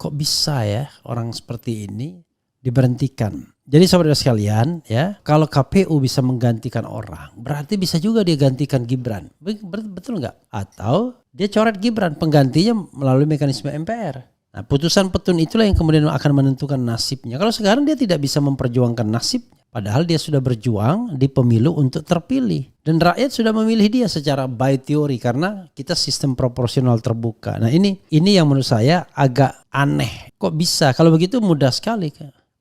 kok bisa ya orang seperti ini diberhentikan. Jadi saudara sekalian ya, kalau KPU bisa menggantikan orang, berarti bisa juga dia gantikan Gibran. Betul nggak? Atau dia coret Gibran, penggantinya melalui mekanisme MPR. Nah, putusan petun itulah yang kemudian akan menentukan nasibnya. Kalau sekarang dia tidak bisa memperjuangkan nasibnya, padahal dia sudah berjuang di pemilu untuk terpilih. Dan rakyat sudah memilih dia secara by theory karena kita sistem proporsional terbuka. Nah ini yang menurut saya agak aneh. Kok bisa? Kalau begitu mudah sekali.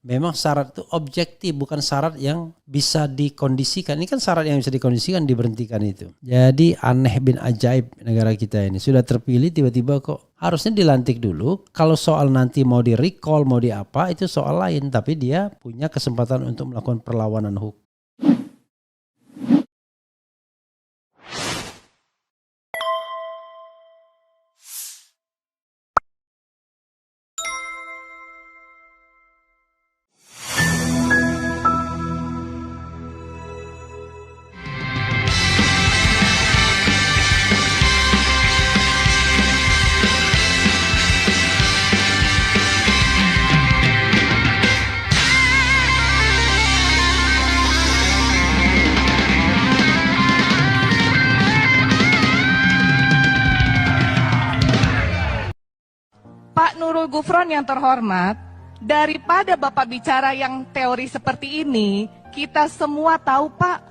Memang syarat itu objektif, bukan syarat yang bisa dikondisikan. Ini kan syarat yang bisa dikondisikan, diberhentikan itu. Jadi aneh bin ajaib negara kita ini. Sudah terpilih tiba-tiba kok harusnya dilantik dulu. Kalau soal nanti mau di recall, mau di apa, itu soal lain. Tapi dia punya kesempatan untuk melakukan perlawanan hukum. Pak Nurul Gufron yang terhormat, daripada Bapak bicara yang teori seperti ini, kita semua tahu Pak,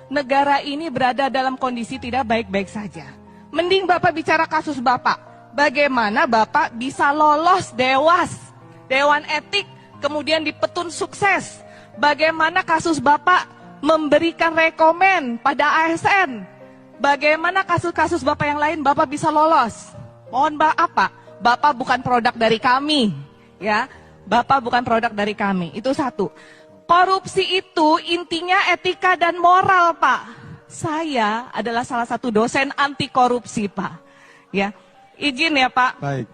negara ini berada dalam kondisi tidak baik-baik saja. Mending Bapak bicara kasus Bapak, bagaimana Bapak bisa lolos Dewan Etik, kemudian dipetun sukses. Bagaimana kasus Bapak memberikan rekomen pada ASN. Bagaimana kasus-kasus Bapak yang lain Bapak bisa lolos. Mohon maaf Pak. Bapak bukan produk dari kami, ya. Bapak bukan produk dari kami. Itu satu. Korupsi itu intinya etika dan moral, Pak. Saya adalah salah satu dosen anti korupsi, Pak. Ya, izin ya, Pak. Baik.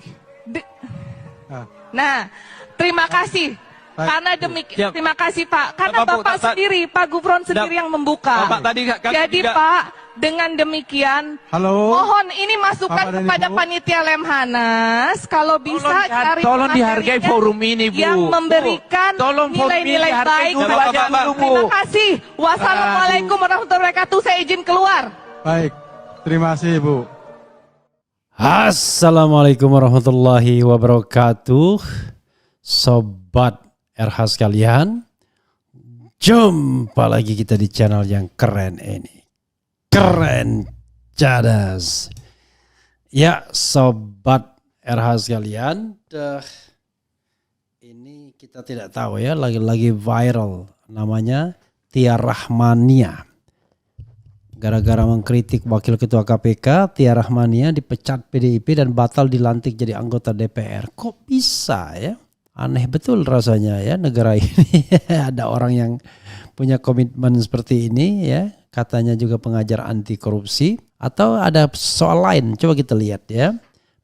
Nah, terima kasih. Baik. Karena demikian, terima kasih Pak. Karena Bapak sendiri, Pak Gufron sendiri yang membuka. Jadi Pak, dengan demikian, mohon ini masukan kepada panitia Lemhanas, kalau bisa cari tolong dihargai forum ini, Bu. yang memberikan nilai-nilai baik. Terima kasih. Wassalamualaikum warahmatullahi wabarakatuh. Saya izin keluar. Baik, terima kasih Bu. Assalamualaikum warahmatullahi wabarakatuh. Sobat RH sekalian, jumpa lagi kita di channel yang keren ini. Keren cadas. Ya sobat RH sekalian, ini kita tidak tahu ya, lagi viral namanya Tia Rahmania. Gara-gara mengkritik Wakil Ketua KPK, Tia Rahmania dipecat PDIP dan batal dilantik jadi anggota DPR. Kok bisa ya? Aneh betul rasanya ya negara ini. Ada orang yang punya komitmen seperti ini ya. Katanya juga pengajar anti korupsi. Atau ada soal lain, coba kita lihat ya.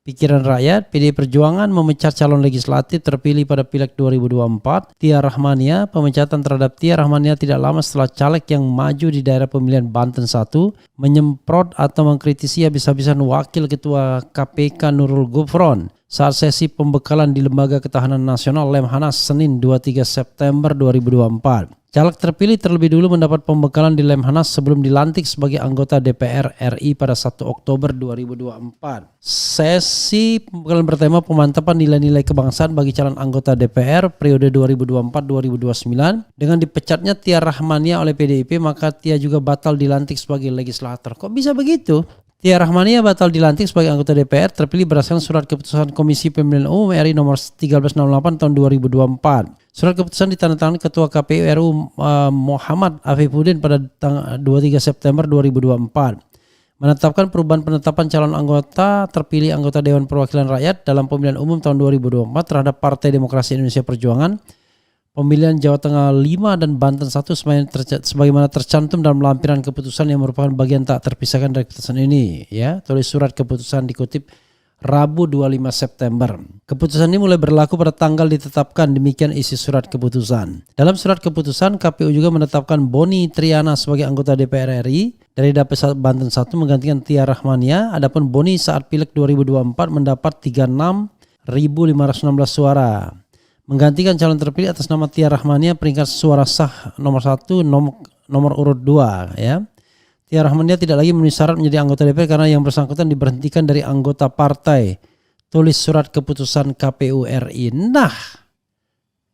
Pikiran rakyat, PDI Perjuangan memecat calon legislatif terpilih pada Pileg 2024. Tia Rahmania, pemecatan terhadap Tia Rahmania tidak lama setelah caleg yang maju di daerah pemilihan Banten 1 menyemprot atau mengkritisi habis-habisan Wakil Ketua KPK Nurul Gufron saat sesi pembekalan di Lembaga Ketahanan Nasional Lemhanas Senin 23 September 2024. Caleg terpilih terlebih dulu mendapat pembekalan di Lemhanas sebelum dilantik sebagai anggota DPR RI pada 1 Oktober 2024. Sesi pembekalan bertema pemantapan nilai-nilai kebangsaan bagi calon anggota DPR periode 2024-2029. Dengan dipecatnya Tia Rahmania oleh PDIP, maka Tia juga batal dilantik sebagai legislator. Kok bisa begitu? Tia Rahmania batal dilantik sebagai anggota DPR terpilih berdasarkan surat keputusan Komisi Pemilihan Umum RI nomor 1368 tahun 2024. Surat keputusan ditandatangani Ketua KPU RU Muhammad Afifuddin pada 23 September 2024. Menetapkan perubahan penetapan calon anggota terpilih anggota Dewan Perwakilan Rakyat dalam pemilihan umum tahun 2024 terhadap Partai Demokrasi Indonesia Perjuangan, pemilihan Jawa Tengah 5 dan Banten 1 sebagaimana tercantum dalam lampiran keputusan yang merupakan bagian tak terpisahkan dari keputusan ini. Ya, tulis surat keputusan dikutip Rabu 25 September. Keputusan ini mulai berlaku pada tanggal ditetapkan, demikian isi surat keputusan. Dalam surat keputusan, KPU juga menetapkan Boni Triana sebagai anggota DPR RI dari Dapil Banten 1 menggantikan Tia Rahmania. Adapun Boni saat Pileg 2024 mendapat 36 suara. Menggantikan calon terpilih atas nama Tia Rahmania peringkat suara sah nomor 1, nomor urut 2 ya. Tia Rahmania tidak lagi memenuhi syarat menjadi anggota DPR karena yang bersangkutan diberhentikan dari anggota partai. Tulis surat keputusan KPU RI. Nah,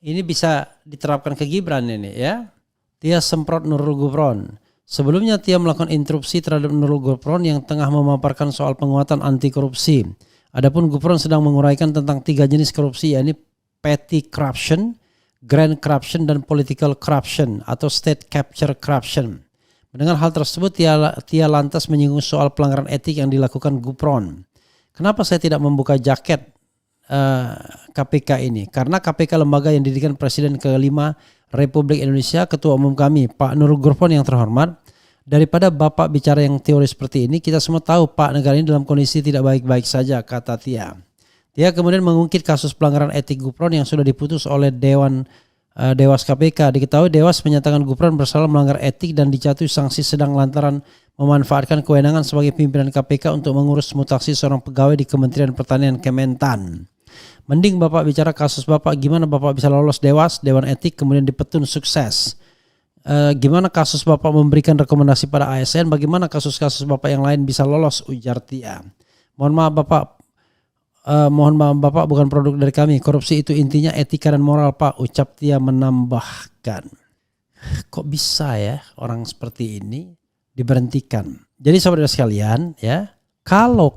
ini bisa diterapkan ke Gibran ini ya. Tia semprot Nurul Gufron. Sebelumnya Tia melakukan interupsi terhadap Nurul Gufron yang tengah memaparkan soal penguatan anti korupsi. Adapun Gufron sedang menguraikan tentang 3 jenis korupsi, yakni petty corruption, grand corruption, dan political corruption atau state capture corruption. Mendengar hal tersebut, Tia lantas menyinggung soal pelanggaran etik yang dilakukan Gufron. Kenapa saya tidak membuka jaket KPK ini? Karena KPK lembaga yang didirikan Presiden ke-5 Republik Indonesia, Ketua Umum kami, Pak Nurul Gufron yang terhormat. Daripada Bapak bicara yang teori seperti ini, kita semua tahu Pak negara ini dalam kondisi tidak baik-baik saja, kata Tia. Tia kemudian mengungkit kasus pelanggaran etik Gufron yang sudah diputus oleh Dewas KPK. Diketahui Dewas menyatakan Gufron bersalah melanggar etik dan dijatuhi sanksi sedang lantaran memanfaatkan kewenangan sebagai pimpinan KPK untuk mengurus mutasi seorang pegawai di Kementerian Pertanian Kementan. Mending Bapak bicara kasus Bapak, gimana Bapak bisa lolos Dewas, Dewan Etik, kemudian dipetun sukses. Gimana kasus Bapak memberikan rekomendasi pada ASN, bagaimana kasus-kasus Bapak yang lain bisa lolos, ujar Tia. Mohon maaf Bapak bukan produk dari kami. Korupsi itu intinya etika dan moral Pak, ucap Tia menambahkan. Kok bisa ya orang seperti ini diberhentikan? Jadi saudara sekalian ya, kalau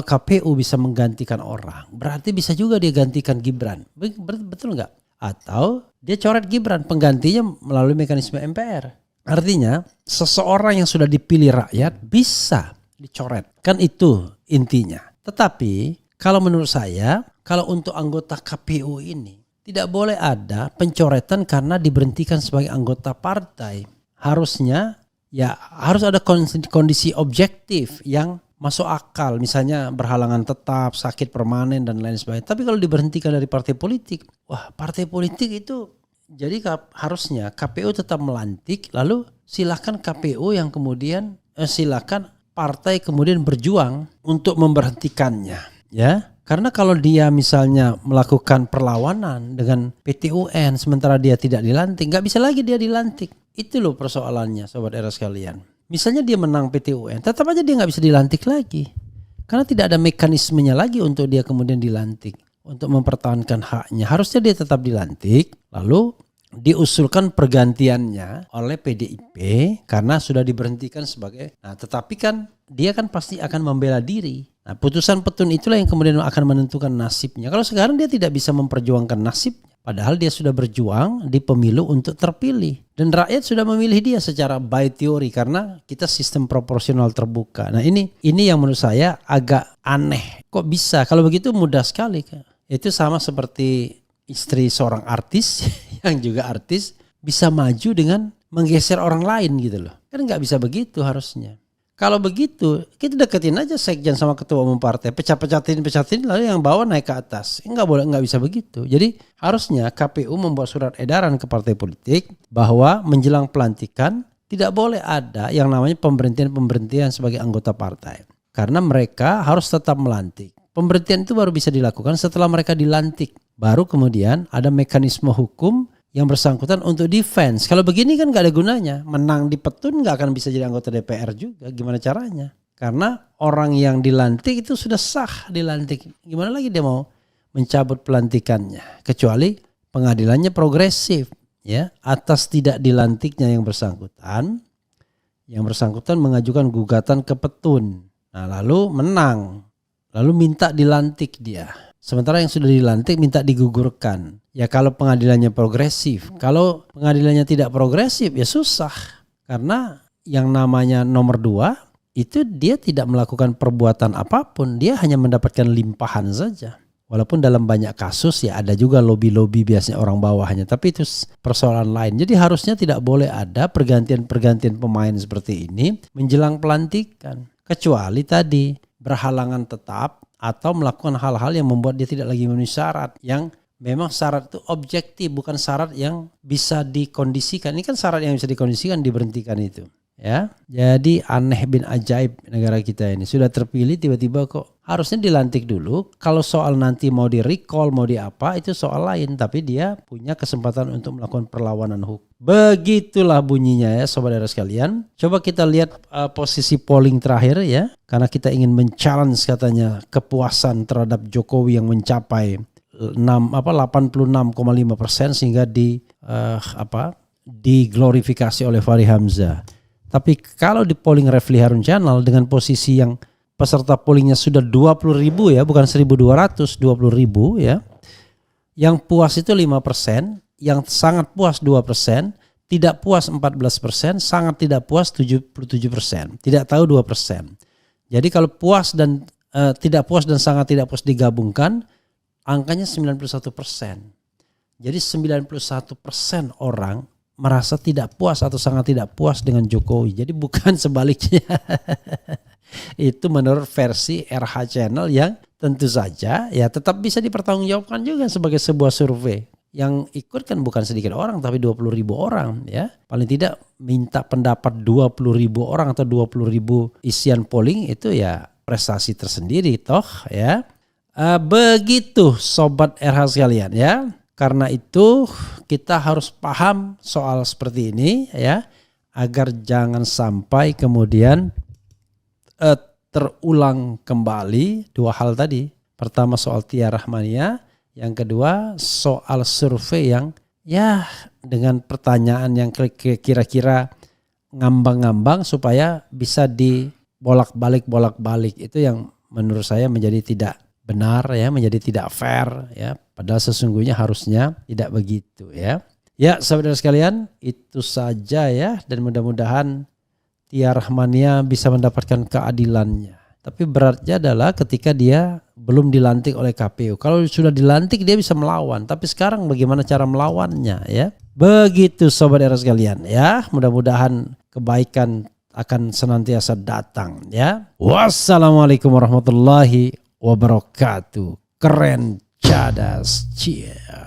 KPU bisa menggantikan orang, berarti bisa juga dia gantikan Gibran. Betul nggak? Atau dia coret Gibran, penggantinya melalui mekanisme MPR. Artinya seseorang yang sudah dipilih rakyat bisa dicoret. Kan itu intinya. Tetapi kalau menurut saya, kalau untuk anggota KPU ini tidak boleh ada pencoretan karena diberhentikan sebagai anggota partai. Harusnya ya harus ada kondisi objektif yang masuk akal. Misalnya berhalangan tetap, sakit permanen dan lain sebagainya. Tapi kalau diberhentikan dari partai politik, wah partai politik itu jadi harusnya KPU tetap melantik, lalu silakan KPU yang kemudian silakan partai kemudian berjuang untuk memberhentikannya, ya. Karena kalau dia misalnya melakukan perlawanan dengan PT UN sementara dia tidak dilantik, nggak bisa lagi dia dilantik. Itu loh persoalannya, sobat era sekalian. Misalnya dia menang PT UN, tetap aja dia nggak bisa dilantik lagi, karena tidak ada mekanismenya lagi untuk dia kemudian dilantik untuk mempertahankan haknya. Harusnya dia tetap dilantik, lalu diusulkan pergantiannya oleh PDIP karena sudah diberhentikan sebagai. Nah, tetapi kan dia kan pasti akan membela diri. Nah, putusan petun itulah yang kemudian akan menentukan nasibnya. Kalau sekarang dia tidak bisa memperjuangkan nasibnya, padahal dia sudah berjuang di pemilu untuk terpilih dan rakyat sudah memilih dia secara by theory karena kita sistem proporsional terbuka. Nah, ini yang menurut saya agak aneh. Kok bisa? Kalau begitu mudah sekali. Itu sama seperti istri seorang artis yang juga artis bisa maju dengan menggeser orang lain gitu loh. Kan nggak bisa begitu harusnya. Kalau begitu kita deketin aja sekjen sama ketua umum partai, pecatin lalu yang bawah naik ke atas. Nggak bisa begitu. Jadi harusnya KPU membuat surat edaran ke partai politik bahwa menjelang pelantikan tidak boleh ada yang namanya pemberhentian sebagai anggota partai. Karena mereka harus tetap melantik. Pemberhentian itu baru bisa dilakukan setelah mereka dilantik. Baru kemudian ada mekanisme hukum yang bersangkutan untuk defense. Kalau begini kan gak ada gunanya. Menang di petun gak akan bisa jadi anggota DPR juga. Gimana caranya? Karena orang yang dilantik itu sudah sah dilantik. Gimana lagi dia mau mencabut pelantikannya? Kecuali pengadilannya progresif. Ya, atas tidak dilantiknya yang bersangkutan mengajukan gugatan ke petun. Nah, lalu menang. Lalu minta dilantik dia. Sementara yang sudah dilantik minta digugurkan. Ya kalau pengadilannya progresif. Kalau pengadilannya tidak progresif ya susah. Karena yang namanya nomor 2 itu dia tidak melakukan perbuatan apapun. Dia hanya mendapatkan limpahan saja. Walaupun dalam banyak kasus ya ada juga lobby-lobby biasanya orang bawahnya. Tapi itu persoalan lain. Jadi harusnya tidak boleh ada pergantian pemain seperti ini menjelang pelantikan. Kecuali tadi berhalangan tetap atau melakukan hal-hal yang membuat dia tidak lagi memenuhi syarat yang memang syarat itu objektif, bukan syarat yang bisa dikondisikan. Ini kan syarat yang bisa dikondisikan, diberhentikan itu. Ya, jadi aneh bin ajaib negara kita ini. Sudah terpilih tiba-tiba kok harusnya dilantik dulu. Kalau soal nanti mau di recall, mau di apa itu soal lain. Tapi dia punya kesempatan untuk melakukan perlawanan hukum. Begitulah bunyinya ya sobat daerah sekalian. Coba kita lihat posisi polling terakhir ya. Karena kita ingin men-challenge katanya kepuasan terhadap Jokowi yang mencapai 86,5% sehingga diglorifikasi oleh Fahri Hamzah. Tapi kalau di polling Refli Harun Channel dengan posisi yang peserta pollingnya sudah 20.000 ya, bukan 1.200, 20.000 ya. Yang puas itu 5%, yang sangat puas 2%, tidak puas 14%, sangat tidak puas 77%, tidak tahu 2%. Jadi kalau puas dan tidak puas dan sangat tidak puas digabungkan, angkanya 91%. Jadi 91% orang merasa tidak puas atau sangat tidak puas dengan Jokowi. Jadi bukan sebaliknya. Itu menurut versi RH Channel yang tentu saja ya tetap bisa dipertanggungjawabkan juga sebagai sebuah survei. Yang ikut kan bukan sedikit orang tapi 20.000 orang ya. Paling tidak minta pendapat 20.000 orang atau 20.000 isian polling itu ya prestasi tersendiri toh ya. Begitu sobat RH sekalian ya. Karena itu kita harus paham soal seperti ini ya agar jangan sampai kemudian terulang kembali dua hal tadi. Pertama soal Tia Rahmania, yang kedua soal survei yang ya dengan pertanyaan yang kira-kira ngambang-ngambang supaya bisa dibolak-balik itu yang menurut saya menjadi tidak benar ya, menjadi tidak fair ya. Padahal sesungguhnya harusnya tidak begitu ya. Ya saudara sekalian itu saja ya dan mudah-mudahan Tia Rahmania bisa mendapatkan keadilannya. Tapi beratnya adalah ketika dia belum dilantik oleh KPU. Kalau sudah dilantik dia bisa melawan. Tapi sekarang bagaimana cara melawannya ya. Begitu sobat daerah sekalian ya. Mudah-mudahan kebaikan akan senantiasa datang ya. Wassalamualaikum warahmatullahi wabarakatuh. Keren cadas. Cia.